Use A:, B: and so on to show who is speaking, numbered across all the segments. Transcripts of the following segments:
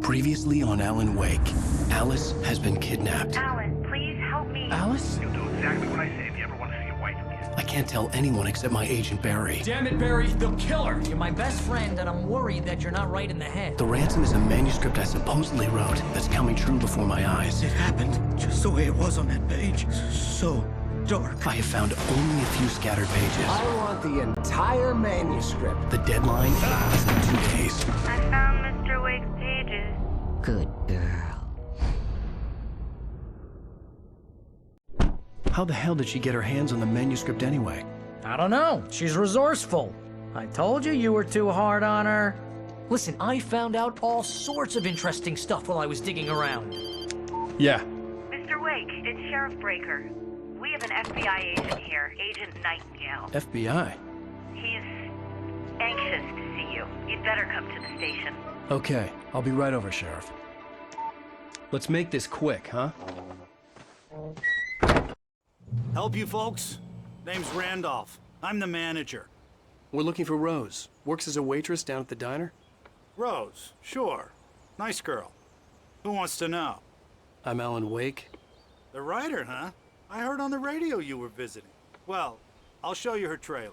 A: Previously on Alan Wake, Alice has been kidnapped.
B: Alan, please help me.
A: Alice?
C: You'll do exactly what I say if you ever want to see your wife again.
A: I can't tell anyone except my agent Barry.
D: Damn it, Barry, they'll kill her! You're my best friend, and I'm worried that you're not right in the head.
A: The ransom is a manuscript I supposedly wrote that's coming true before my eyes.
E: It happened just the way it was on that page. So dark.
A: I have found only a few scattered pages.
F: I want the entire manuscript.
A: The deadline is in 2 days.
B: I found Mr. Wake's pages.
F: Good girl.
A: How the hell did she get her hands on the manuscript anyway?
D: I don't know. She's resourceful. I told you were too hard on her. Listen, I found out all sorts of interesting stuff while I was digging around.
A: Yeah.
B: Mr. Wake, it's Sheriff Breaker. We have an FBI agent here, Agent Nightingale.
A: FBI?
B: He's anxious to see you. You'd better come to the station.
A: Okay, I'll be right over, Sheriff. Let's make this quick, huh?
E: Help you folks? Name's Randolph. I'm the manager.
A: We're looking for Rose. Works as a waitress down at the diner.
E: Rose, sure. Nice girl. Who wants to know?
A: I'm Alan Wake.
E: The writer, huh? I heard on the radio you were visiting. Well, I'll show you her trailer.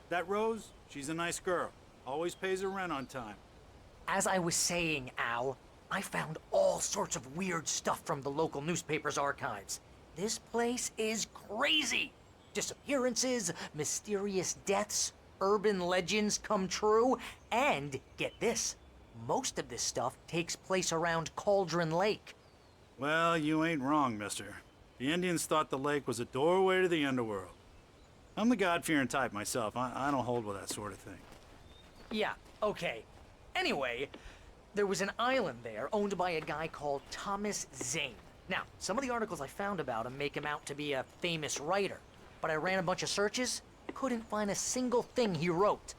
E: That Rose, she's a nice girl. Always pays her rent on time.
D: As I was saying, Al, I found all sorts of weird stuff from the local newspaper's archives. This place is crazy. Disappearances, mysterious deaths, urban legends come true, and get this, most of this stuff takes place around Cauldron Lake.
E: Well, you ain't wrong, mister. The Indians thought the lake was a doorway to the underworld. I'm the God-fearing type myself. I don't hold with that sort of thing.
D: Yeah, okay. Anyway, there was an island there owned by a guy called Thomas Zane. Now, some of the articles I found about him make him out to be a famous writer, but I ran a bunch of searches, couldn't find a single thing he wrote.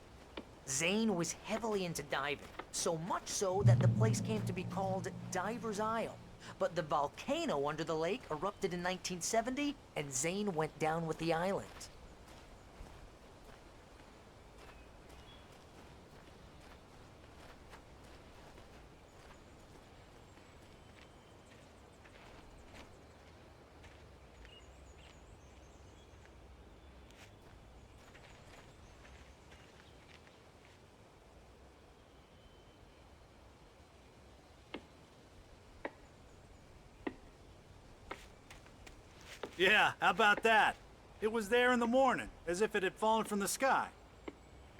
D: Zane was heavily into diving, so much so that the place came to be called Diver's Isle. But the volcano under the lake erupted in 1970, and Zane went down with the island.
E: Yeah, how about that? It was there in the morning, as if it had fallen from the sky.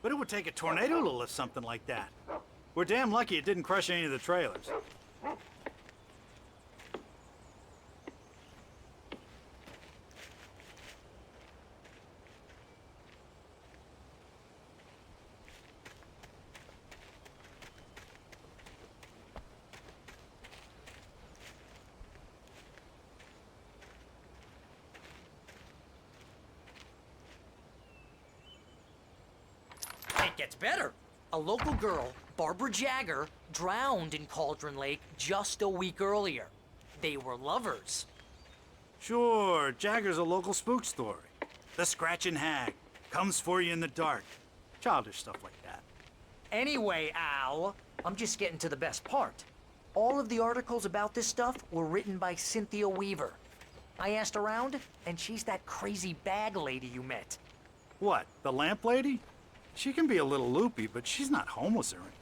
E: But it would take a tornado to lift something like that. We're damn lucky it didn't crush any of the trailers.
D: It gets better. A local girl, Barbara Jagger, drowned in Cauldron Lake just a week earlier. They were lovers.
E: Sure, Jagger's a local spook story. The Scratching Hag. Comes for you in the dark. Childish stuff like that.
D: Anyway, Al, I'm just getting to the best part. All of the articles about this stuff were written by Cynthia Weaver. I asked around, and she's that crazy bag lady you met.
E: What, the lamp lady? She can be a little loopy, but she's not homeless or anything.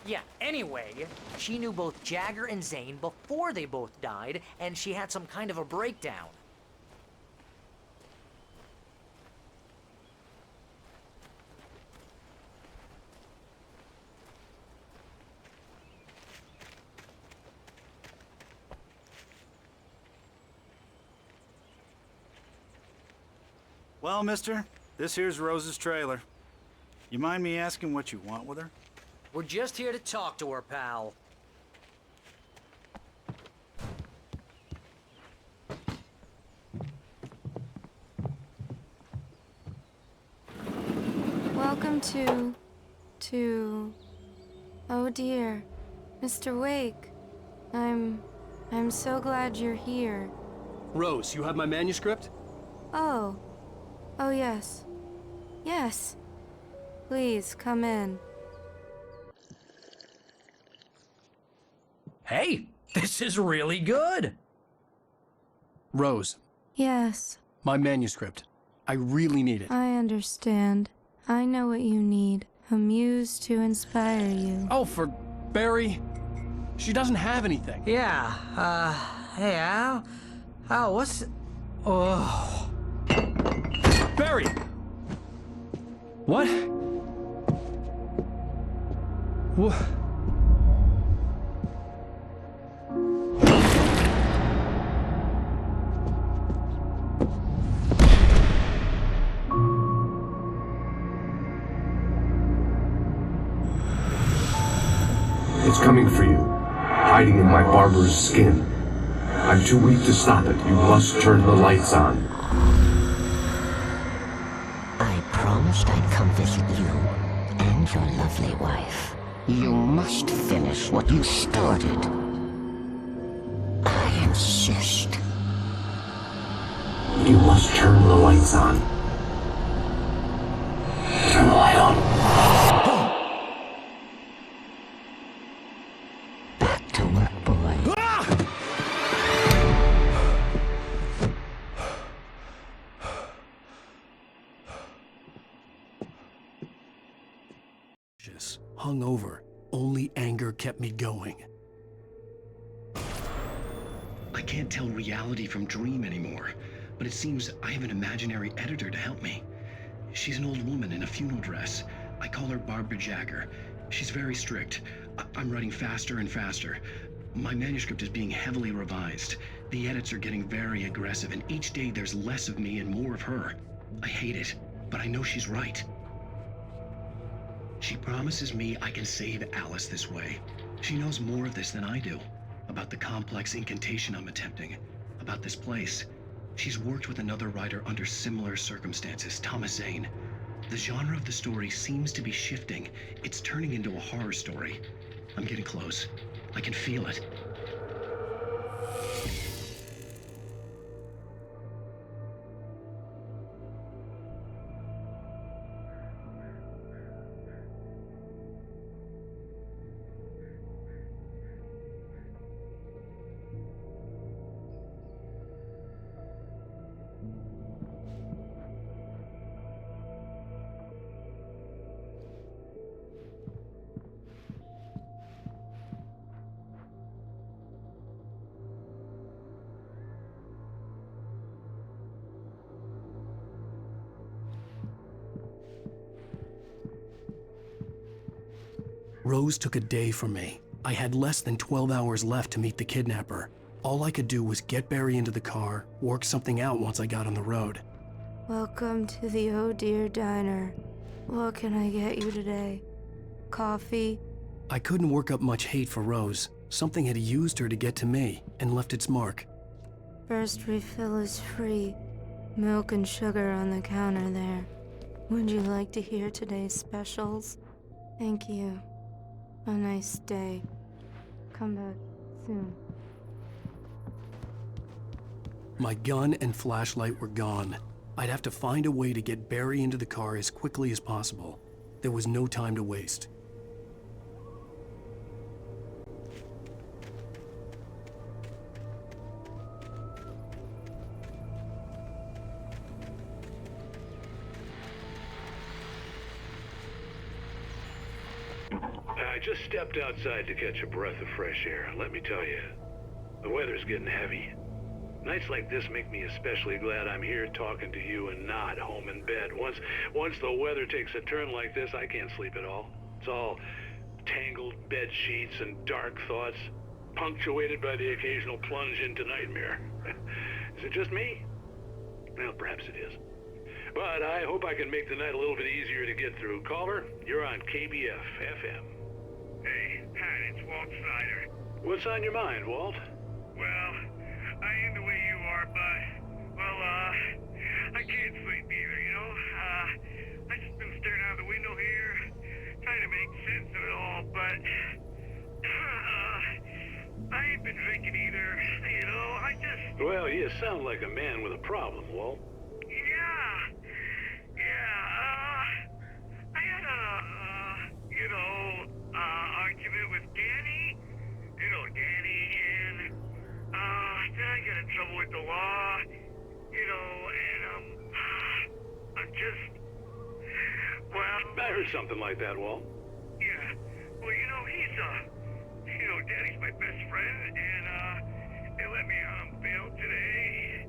D: Yeah, anyway, she knew both Jagger and Zane before they both died, and she had some kind of a breakdown.
E: Well, mister, this here's Rose's trailer. You mind me asking what you want with her?
D: We're just here to talk to her, pal.
G: Welcome to... Oh dear, Mr. Wake. I'm so glad you're here.
A: Rose, you have my manuscript?
G: Oh. Oh yes. Yes. Please, come in.
A: Hey, this is really good. Rose,
G: Yes,
A: my manuscript. I really need it.
G: I understand. I know what you need. A muse to inspire you.
A: Oh, for Barry. She doesn't have anything.
D: Yeah, hey, Al? Al, what's... Oh...
A: Barry! What? What?
H: It's coming for you, hiding in my barber's skin. I'm too weak to stop it. You must turn the lights on.
I: I promised I'd come visit you and your lovely wife. You must finish what you started. I insist.
H: You must turn the lights on. Turn the light on.
I: Back to work, boy.
A: Hung over. Only anger kept me going.
J: I can't tell reality from dream anymore, but it seems I have an imaginary editor to help me. She's an old woman in a funeral dress. I call her Barbara Jagger. She's very strict. I'm writing faster and faster. My manuscript is being heavily revised. The edits are getting very aggressive, and each day there's less of me and more of her. I hate it, but I know she's right. She promises me I can save Alice this way. She knows more of this than I do. About the complex incantation I'm attempting. About this place. She's worked with another writer under similar circumstances, Thomas Zane. The genre of the story seems to be shifting. It's turning into a horror story. I'm getting close. I can feel it.
A: Rose took a day from me. I had less than 12 hours left to meet the kidnapper. All I could do was get Barry into the car, work something out once I got on the road.
G: Welcome to the Oh Dear Diner. What can I get you today? Coffee?
A: I couldn't work up much hate for Rose. Something had used her to get to me and left its mark.
G: First refill is free. Milk and sugar on the counter there. Would you like to hear today's specials? Thank you. A nice day. Come back soon.
A: My gun and flashlight were gone. I'd have to find a way to get Barry into the car as quickly as possible. There was no time to waste.
C: I just stepped outside to catch a breath of fresh air. Let me tell you, the weather's getting heavy. Nights like this make me especially glad I'm here talking to you and not home in bed. Once the weather takes a turn like this, I can't sleep at all. It's all tangled bed sheets and dark thoughts, punctuated by the occasional plunge into nightmare. Is it just me? Well, perhaps it is. But I hope I can make the night a little bit easier to get through. Caller, you're on KBF FM.
K: Hey, Pat, it's Walt Snyder.
C: What's on your mind, Walt?
K: Well, I ain't the way you are, but, I can't sleep either, you know? I just been staring out the window here, trying to make sense of it all, but, I ain't been drinking either, you know?
C: Well, you sound like a man with a problem, Walt.
K: I had a, argument with Danny. You know, Danny. with the law, you know, and, I'm just... Well...
C: I heard something like that, Walt.
K: Yeah. Well, you know, he's, you know, Daddy's my best friend, and, they let me out on bail today.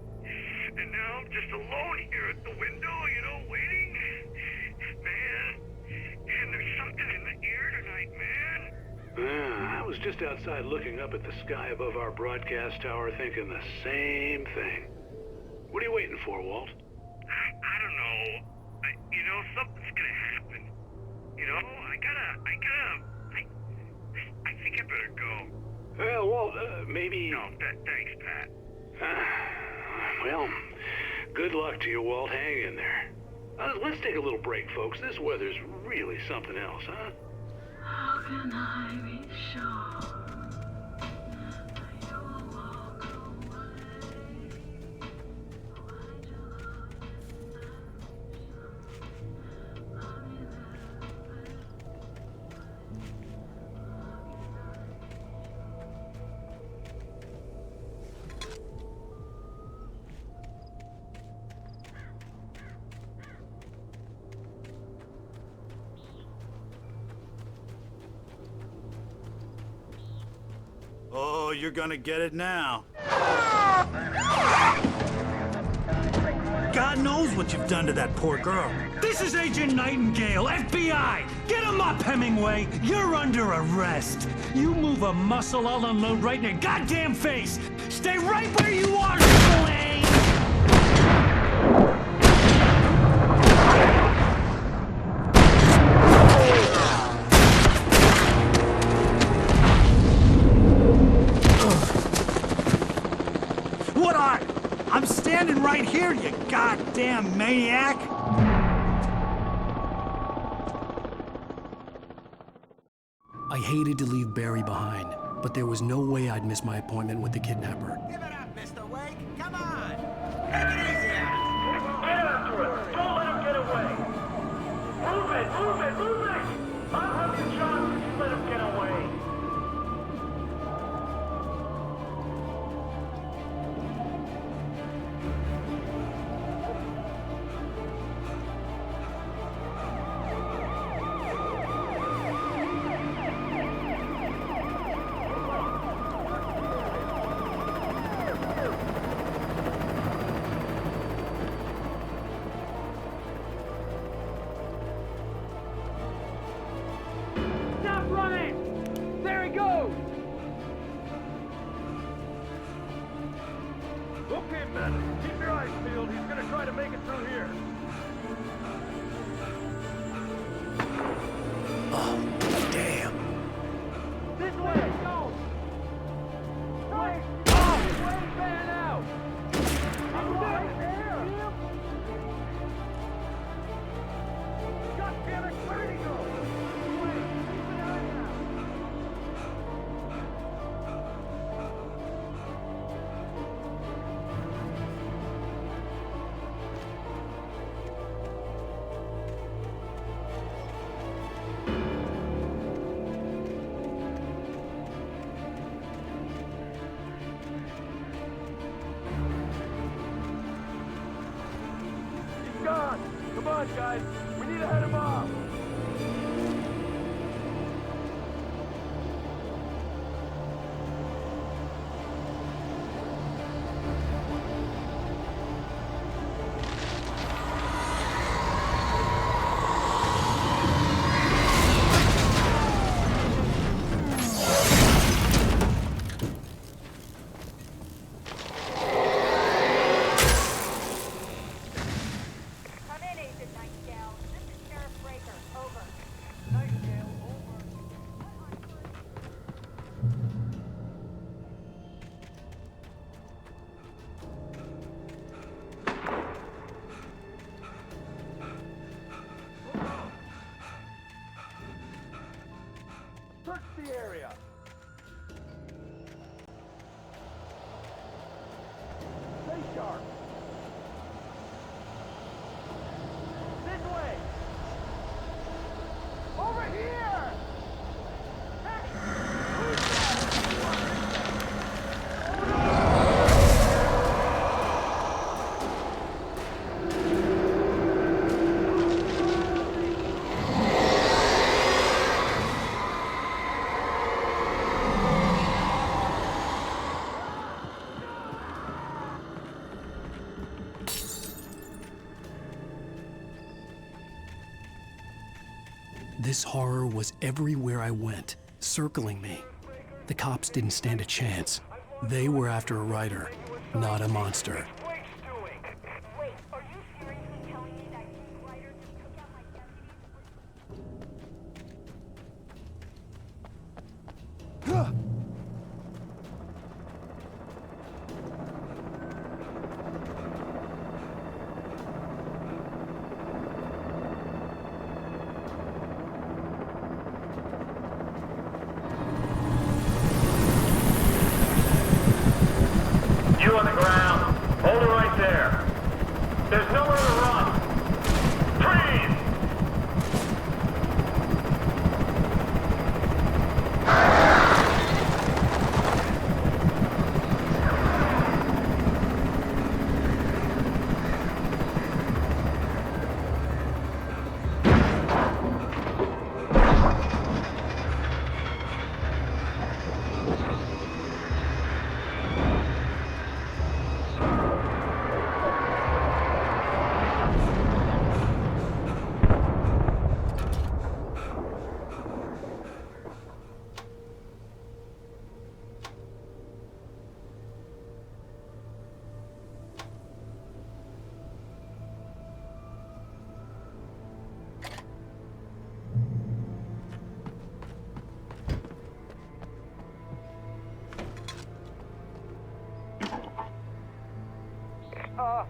K: And now I'm just alone here at the window, you know, waiting. Man, and there's something in the air tonight, man.
C: I was just outside looking up at the sky above our broadcast tower thinking the same thing. What are you waiting for, Walt?
K: I don't know. You know, something's gonna happen. You know, I think I better go.
C: Well, Walt, maybe...
K: No, thanks, Pat.
C: Well, good luck to you, Walt. Hang in there. Let's take a little break, folks. This weather's really something else, huh?
L: How can I be sure you will walk away?
E: Oh, you're gonna get it now. God knows what you've done to that poor girl.
M: This is Agent Nightingale, FBI! Get him up, Hemingway! You're under arrest! You move a muscle, I'll unload right in your goddamn face! Stay right where you are, Slane!
E: I'm standing right here, you goddamn maniac!
A: I hated to leave Barry behind, but there was no way I'd miss my appointment with the kidnapper.
N: Give it up, Mr. Wake. Come on. Take it easy on him.
K: Get after him. Don't let him get away. Move it, move it, move it. I'll have you shot if you let him get away.
O: Come on, guys. We need to head him off.
B: Come in, Agent Nightingale. This is Sheriff Breaker.
A: This horror was everywhere I went, circling me. The cops didn't stand a chance. They were after a writer, not a monster.
B: Wait, are you seriously telling me that you writers took out my deputies?
K: You on the ground. Hold it right there. There's nowhere to run. Freeze!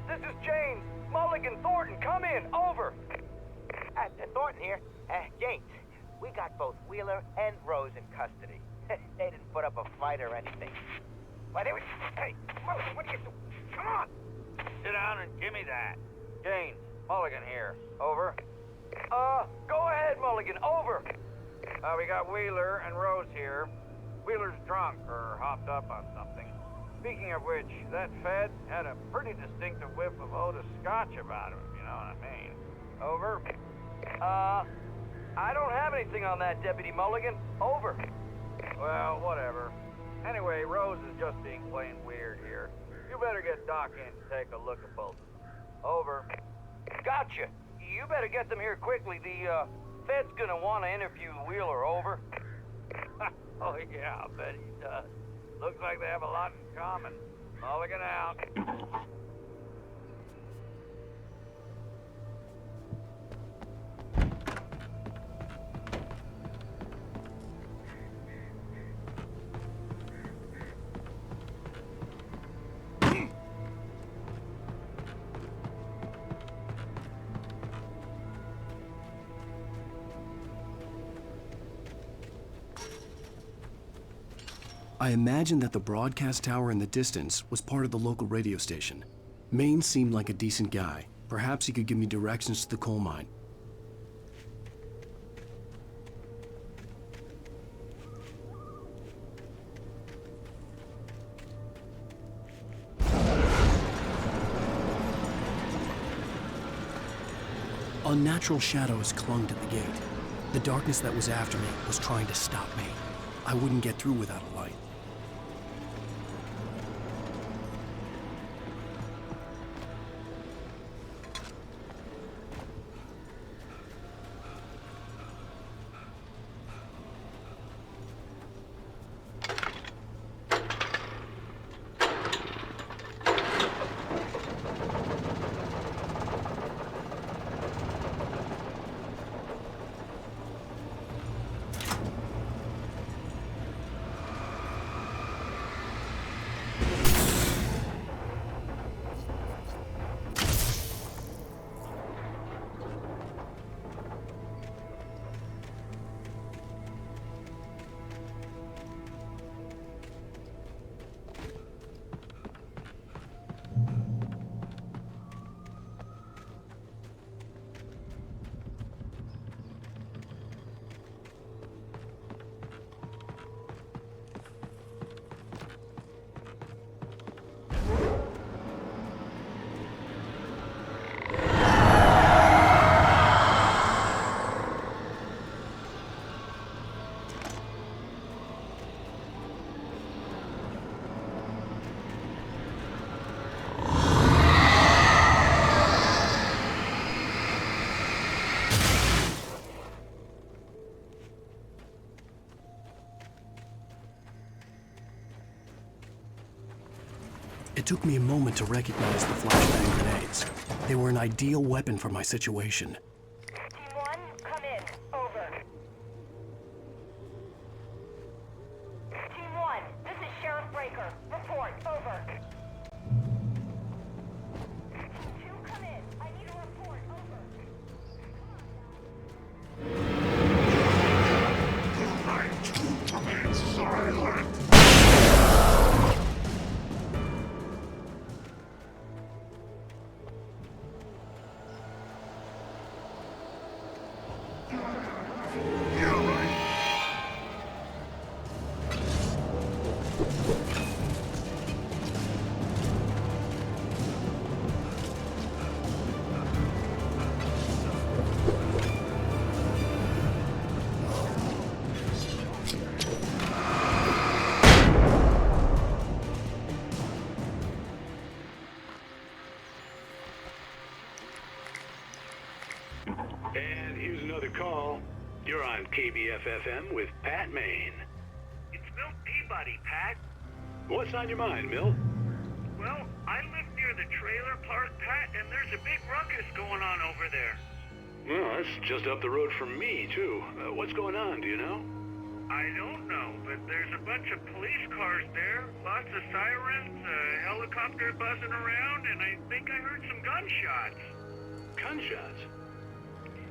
N: This is James. Mulligan, Thornton, come in. Over.
P: Thornton here. James, we got both Wheeler and Rose in custody. They didn't put up a fight or anything. Why, they were... Hey, Mulligan, what are you doing? Come on.
N: Sit down and give me that. James, Mulligan here. Over. Go ahead, Mulligan. Over. We got Wheeler and Rose here. Wheeler's drunk or hopped up on something. Speaking of which, that Fed had a pretty distinctive whiff of Otis Scotch about him, if you know what I mean. Over. I don't have anything on that, Deputy Mulligan. Over. Well, whatever. Anyway, Rose is just being plain weird here. You better get Doc in to take a look at both of them. Over. Gotcha. You better get them here quickly. The, Fed's gonna want to interview Wheeler. Over. Oh, yeah, I'll bet he does. Looks like they have a lot in common. Mulligan out.
A: I imagined that the broadcast tower in the distance was part of the local radio station. Maine seemed like a decent guy. Perhaps he could give me directions to the coal mine. Unnatural shadows clung to the gate. The darkness that was after me was trying to stop me. I wouldn't get through without a light. It took me a moment to recognize the flashbang grenades. They were an ideal weapon for my situation.
B: Team 1, come in. Over. Team 1, this is Sheriff Breaker. Report. Over. Team 2, come in. I need a report. Over.
C: And here's another call. You're on KBFFM with Pat Maine.
K: It's Milt Peabody, Pat.
C: What's on your mind, Milt?
K: Well, I live near the trailer park, Pat, and there's a big ruckus going on over there.
C: Well, that's just up the road from me, too. What's going on, do you know?
K: I don't know, but there's a bunch of police cars there, lots of sirens, a helicopter buzzing around, and I think I heard some gunshots.
C: Gunshots?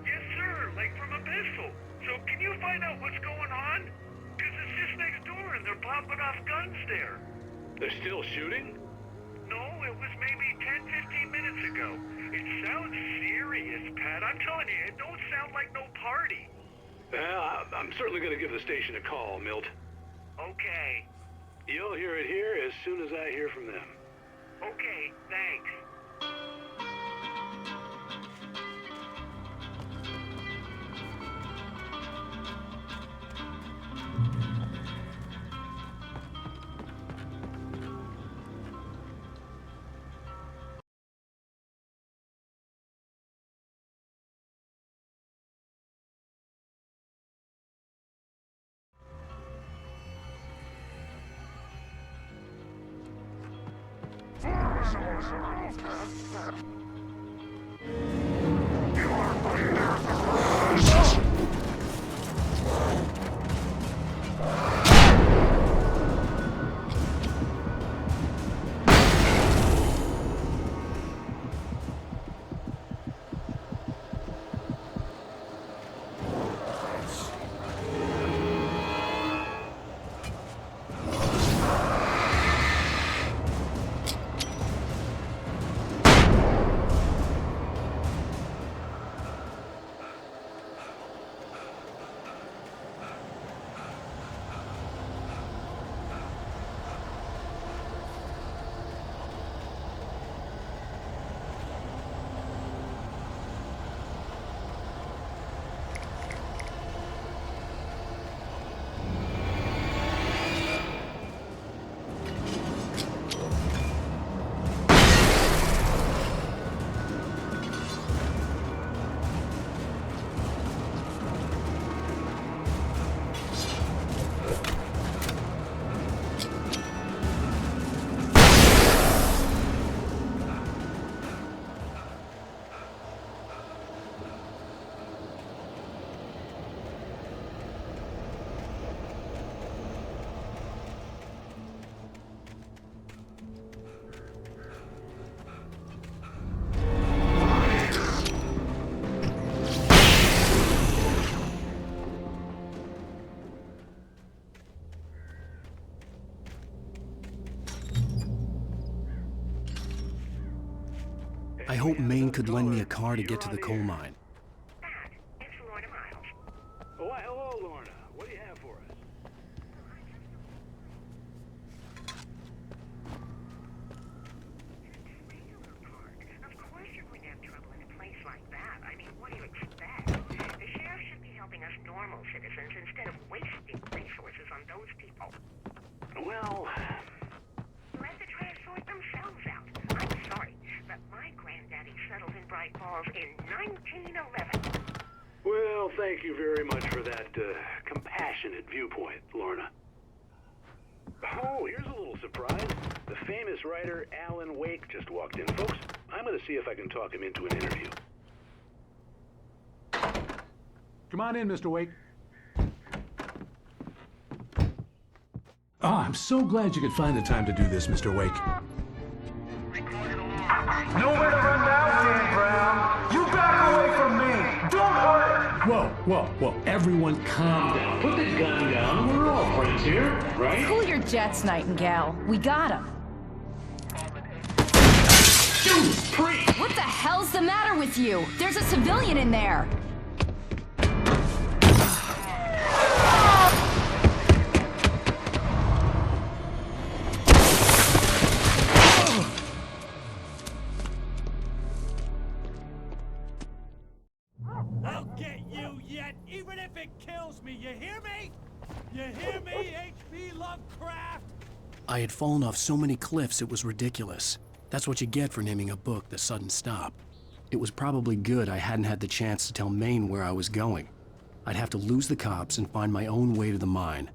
K: Yes, sir, like from a pistol. So can you find out what's going on? Because it's just next door and they're popping off guns there.
C: They're still shooting?
K: No, it was maybe 10-15 minutes ago. It sounds serious, Pat. I'm telling you, it don't sound like no party.
C: Well, I'm certainly going to give the station a call, Milt.
K: Okay.
C: You'll hear it here as soon as I hear from them.
K: Okay, thanks.
A: I hope Maine could lend me a car to get to the coal mine.
K: It's Lorna Miles.
C: Oh, why, hello, Lorna. What do you have for us?
B: Trailer park. Of course you're going to have trouble in a place like that. I mean, what do you expect? The sheriff should be helping us normal citizens instead of wasting resources on those people.
C: Well...
B: Let the trash sort themselves out. I'm sorry, but my granddaddy settled in Bright Falls in 1911.
C: Well, thank you very much for that compassionate viewpoint, Lorna. Oh, here's a little surprise. The famous writer Alan Wake just walked in, folks. I'm gonna see if I can talk him into an interview.
M: Come on in, Mr. Wake. Oh, I'm so glad you could find the time to do this, Mr. Wake.
O: Nowhere to run now, Dan Brown. You back away from me. Don't hurt.
M: Whoa. Everyone calm down. Put the gun down. We're all friends here, right?
Q: Cool your jets, Nightingale. We got him.
M: Judas Priest!
Q: What the hell's the matter with you? There's a civilian in there.
M: I'll get you yet, even if it kills me. You hear me? You hear me, H.P. Lovecraft?
A: I had fallen off so many cliffs it was ridiculous. That's what you get for naming a book The Sudden Stop. It was probably good I hadn't had the chance to tell Maine where I was going. I'd have to lose the cops and find my own way to the mine.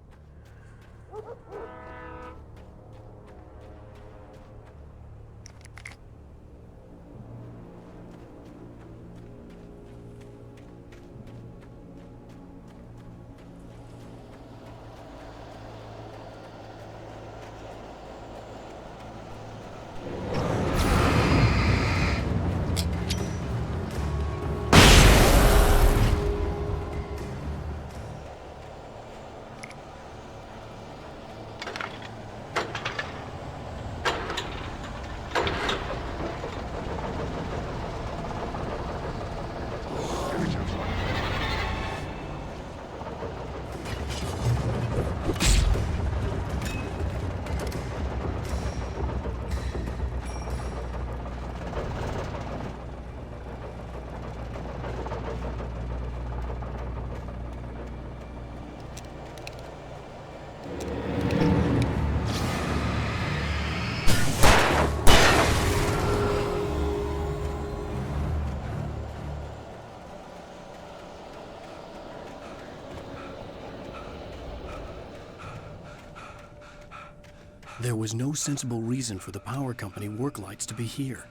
A: There was no sensible reason for the power company work lights to be here.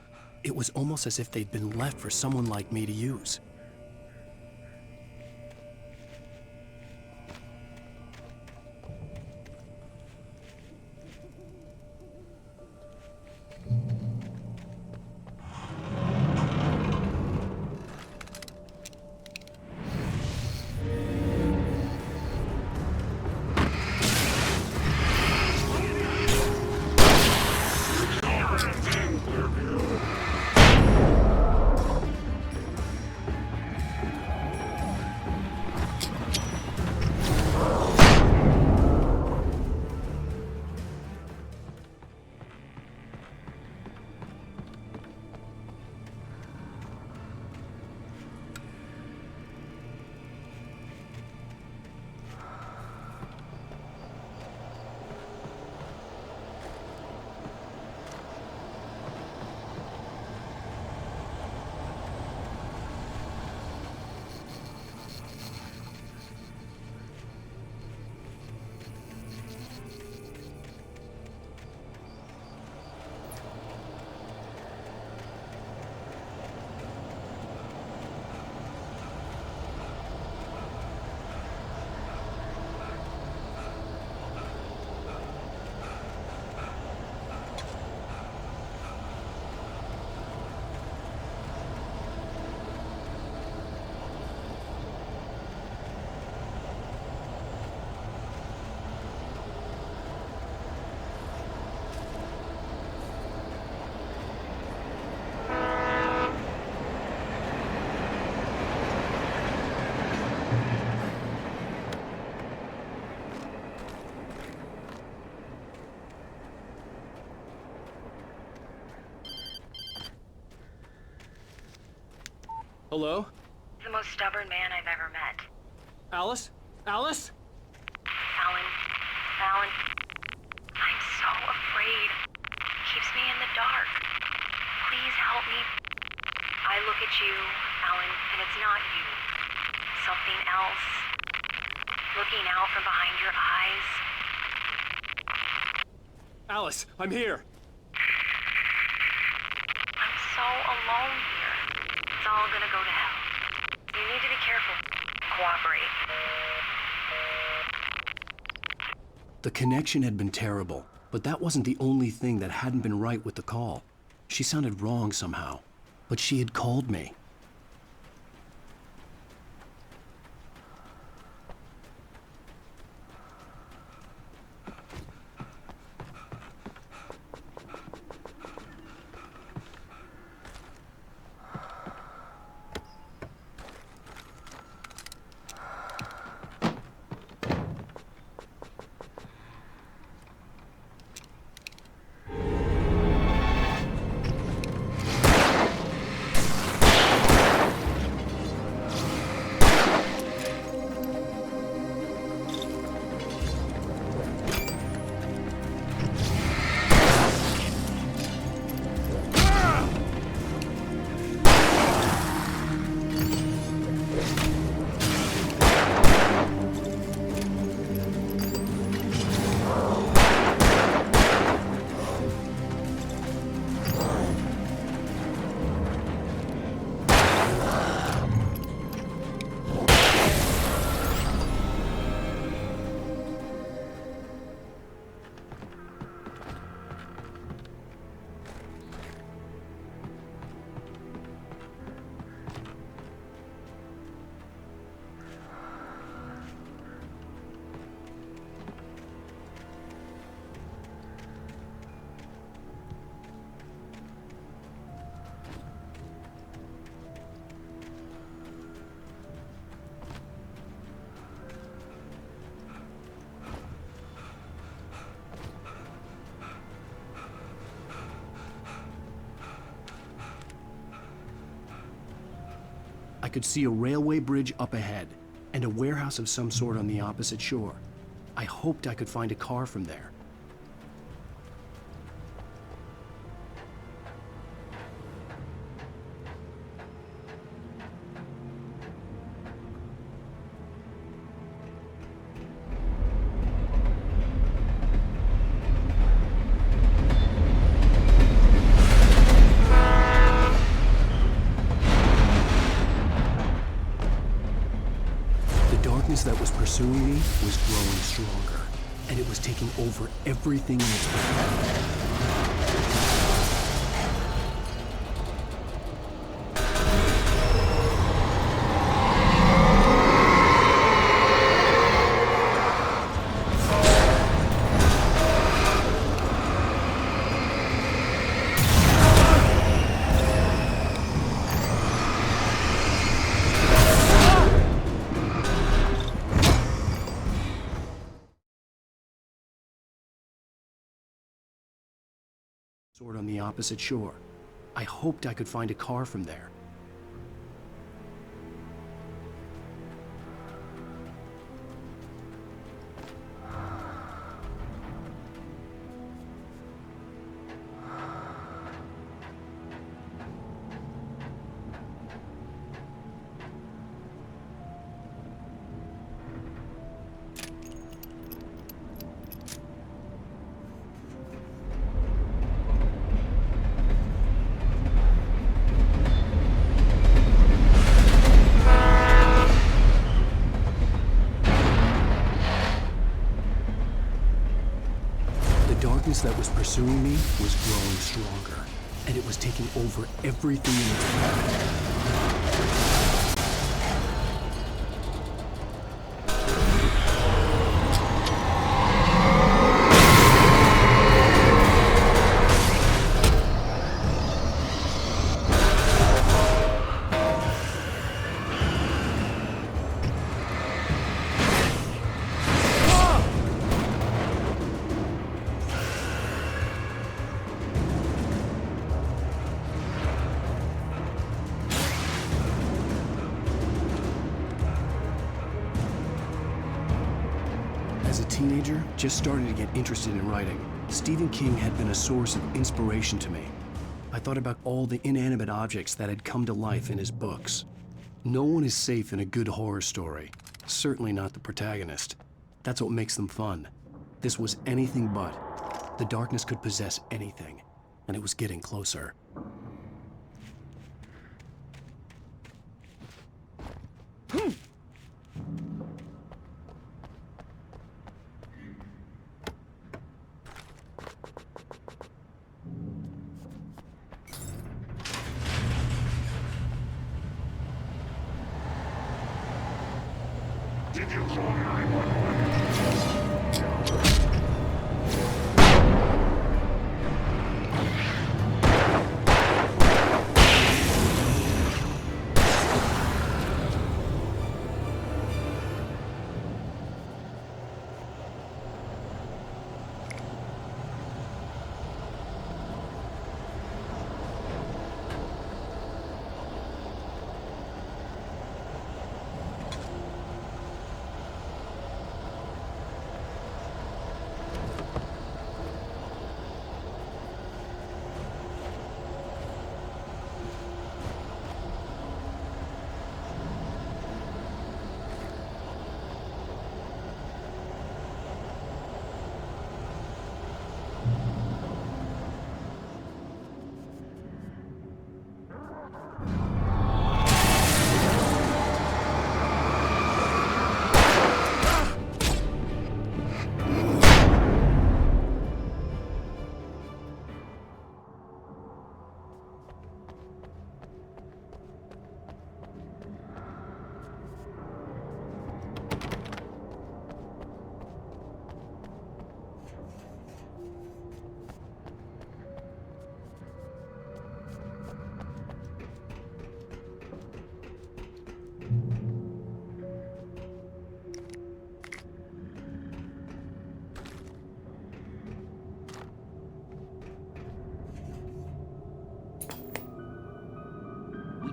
A: It was almost as if they'd been left for someone like me to use.
R: Hello?
S: The most stubborn man I've ever met.
R: Alice? Alice?
S: Alan. I'm so afraid. Keeps me in the dark. Please help me. I look at you, Alan, and it's not you. Something else. Looking out from behind your eyes.
R: Alice, I'm here.
S: alone here. It's all gonna go to hell. You need to be careful. Cooperate.
A: The connection had been terrible, but that wasn't the only thing that hadn't been right with the call. She sounded wrong somehow, but she had called me. I could see a railway bridge up ahead, and a warehouse of some sort on the opposite shore. I hoped I could find a car from there. That was pursuing me was growing stronger, and it was taking over everything in its path. Sort on the opposite shore. I hoped I could find a car from there. That was pursuing me was growing stronger, and it was taking over everything in its path. As a teenager, just starting to get interested in writing, Stephen King had been a source of inspiration to me. I thought about all the inanimate objects that had come to life in his books. No one is safe in a good horror story, certainly not the protagonist. That's what makes them fun. This was anything but. The darkness could possess anything, and it was getting closer.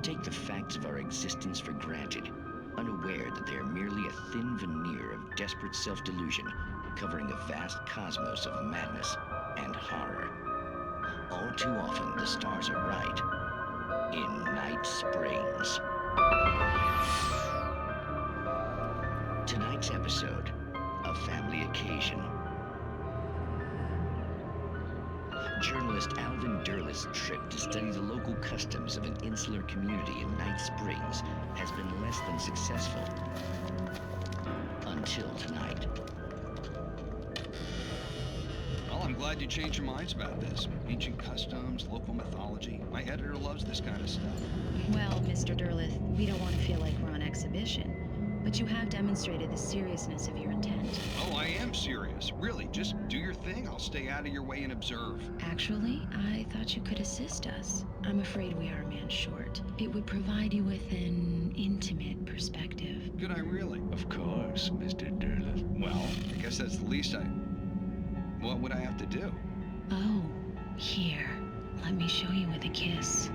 T: Take the facts of our existence for granted, unaware that they are merely a thin veneer of desperate self-delusion covering a vast cosmos of madness and horror. All too often, the stars are right. In Night Springs. Tonight's episode, A Family Occasion. Journalist Alvin Derleth's trip to study the local customs of an insular community in Night Springs has been less than successful. Until tonight.
U: Well, I'm glad you changed your minds about this. Ancient customs, local mythology. My editor loves this kind of stuff.
V: Well, Mr. Derleth, we don't want to feel like we're on exhibition. But you have demonstrated the seriousness of your intent.
U: Oh, I am serious. Really, just do your thing. I'll stay out of your way and observe.
V: Actually, I thought you could assist us. I'm afraid we are a man short. It would provide you with an intimate perspective.
U: Could I really?
T: Of course, Mr. Derleth.
U: Well, I guess that's the least What would I have to do?
V: Oh, here. Let me show you with a kiss.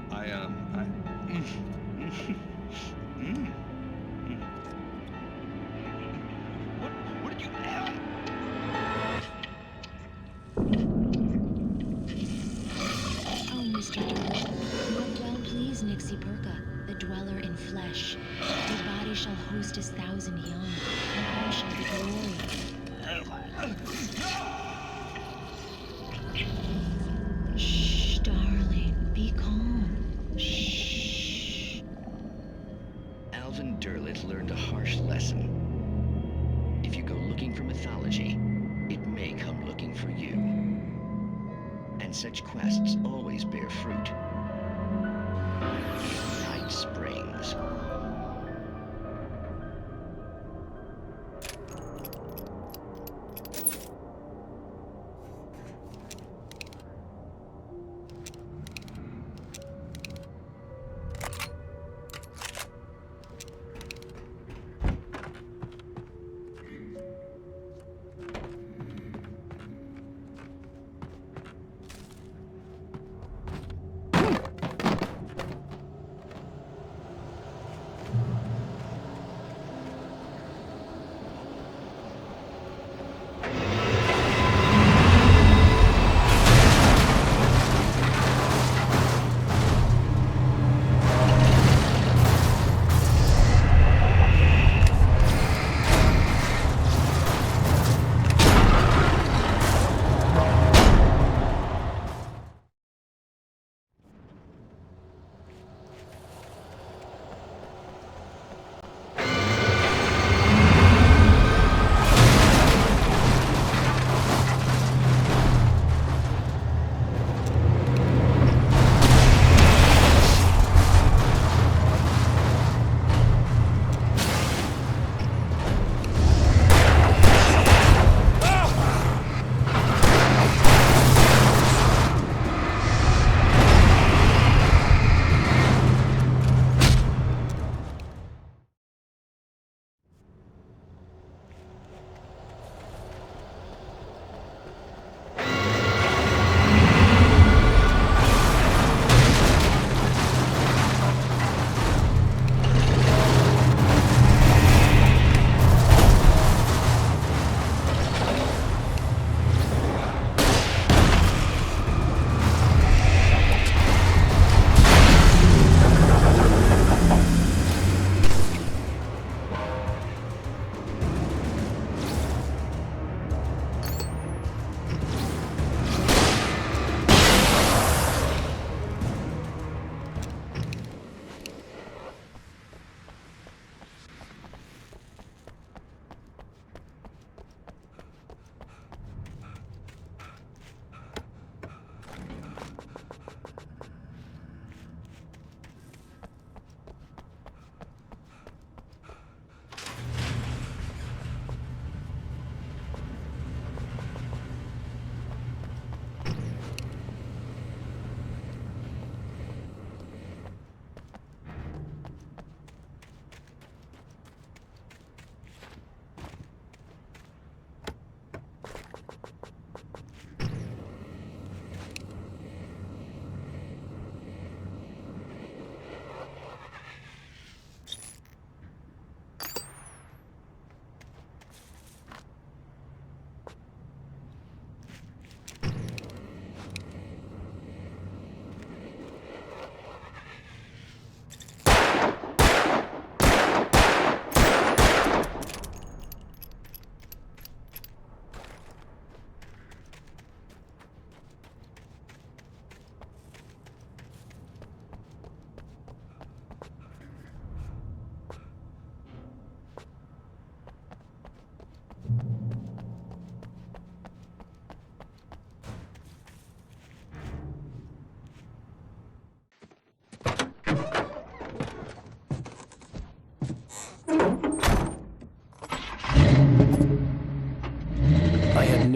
U: What did you have?
V: Oh, Mr. Derleth, you have well pleased Nixie Perka, the dweller in flesh. Your body shall host his 1,000 young, and all shall be glorious. Shh, darling, be calm. Shh.
T: Alvin Derleth learned a harsh lesson. If you go looking for mythology, it may come looking for you. And such quests always bear fruit. Night Springs.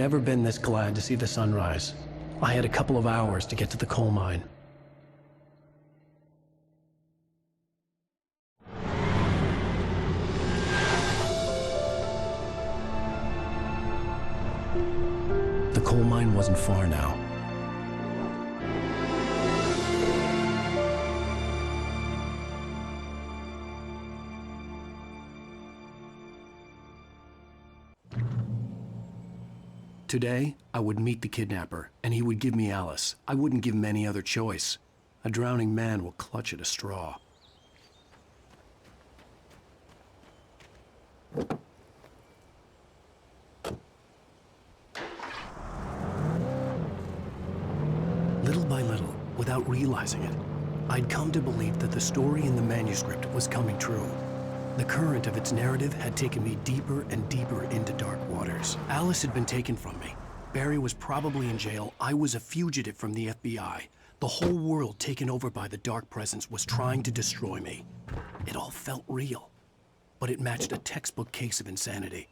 A: never been this glad to see the sunrise. I had a couple of hours to get to the coal mine. The coal mine wasn't far now. Today, I would meet the kidnapper, and he would give me Alice. I wouldn't give him any other choice. A drowning man will clutch at a straw. Little by little, without realizing it, I'd come to believe that the story in the manuscript was coming true. The current of its narrative had taken me deeper and deeper into dark waters. Alice had been taken from me. Barry was probably in jail. I was a fugitive from the FBI. The whole world taken over by the dark presence was trying to destroy me. It all felt real, but it matched a textbook case of insanity.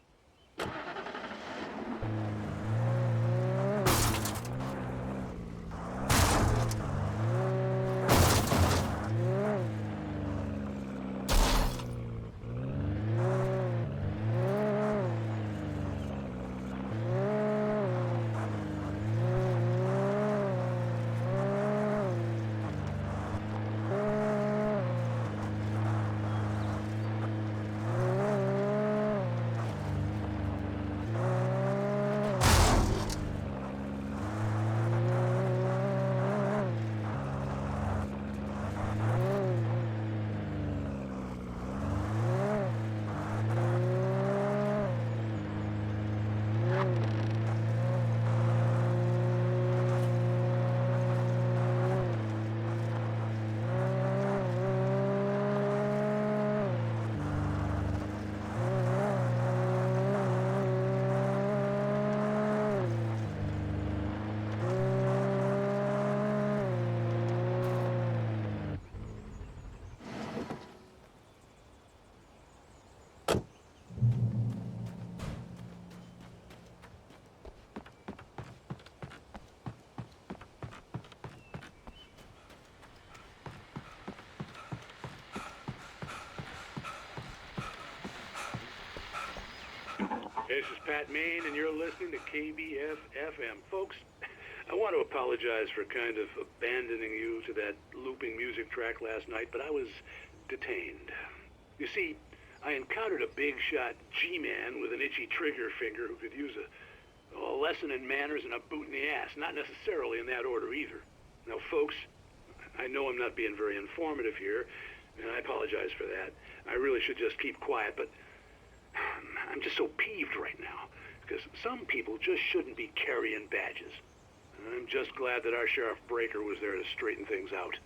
C: This is Pat Maine, and you're listening to KBF-FM. Folks, I want to apologize for kind of abandoning you to that looping music track last night, but I was detained. You see, I encountered a big-shot G-man with an itchy trigger finger who could use a lesson in manners and a boot in the ass, not necessarily in that order either. Now, folks, I know I'm not being very informative here, and I apologize for that. I really should just keep quiet, but I'm just so peeved right now, because some people just shouldn't be carrying badges. And I'm just glad that our Sheriff Breaker was there to straighten things out.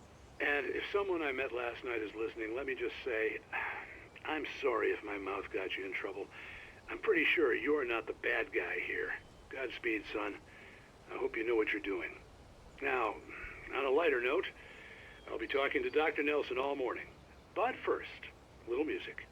C: And if someone I met last night is listening, let me just say, I'm sorry if my mouth got you in trouble. I'm pretty sure you're not the bad guy here. Godspeed, son. I hope you know what you're doing. Now, on a lighter note, I'll be talking to Dr. Nelson all morning. But first, a little music.